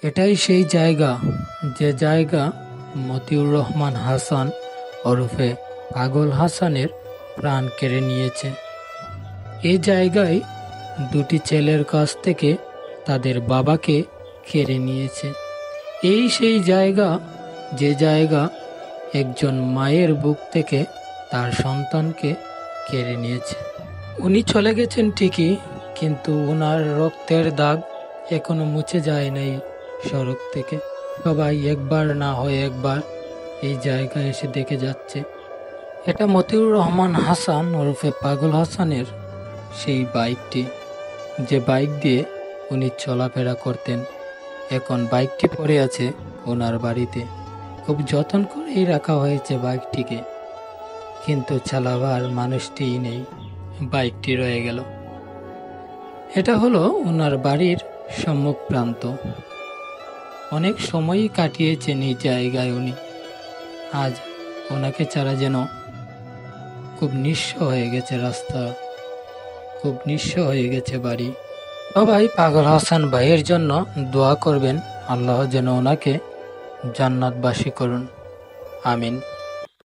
এটাই সেই জায়গা, যে জায়গা মতিউর রহমান হাসান ওরফে পাগল হাসানের প্রাণ কেড়ে নিয়েছে। এই জায়গায় দুটি ছেলের কাছ থেকে তাদের বাবাকে কেড়ে নিয়েছে। এই সেই জায়গা, যে জায়গা একজন মায়ের বুক থেকে তার সন্তানকে কেড়ে নিয়েছে। উনি চলে গেছেন ঠিকই, কিন্তু ওনার রক্তের দাগ এখনো মুছে যায় নাই সড়ক থেকে। সবাই একবার না হয় একবার এই জায়গায় এসে দেখে যাচ্ছে। এটা মতিউর রহমান হাসান ওরফে পাগল হাসানের সেই বাইকটি, যে বাইক দিয়ে উনি চলাফেরা করতেন। এখন বাইকটি পড়ে আছে ওনার বাড়িতে। খুব যত্ন করেই রাখা হয়েছে বাইকটিকে, কিন্তু চালাবার মানুষটিই নেই, বাইকটি রয়ে গেল। এটা হলো ওনার বাড়ির সম্মুখ প্রান্ত। অনেক সময়ই কাটিয়েছেন এই জায়গায় উনি। আজ ওনাকে ছাড়া যেন খুব নিঃস্ব হয়ে গেছে রাস্তা, খুব নিঃস্ব হয়ে গেছে বাড়ি। সবাই পাগল হাসান ভাইয়ের জন্য দোয়া করবেন, আল্লাহ যেন ওনাকে জান্নাতবাসী করুন। আমিন।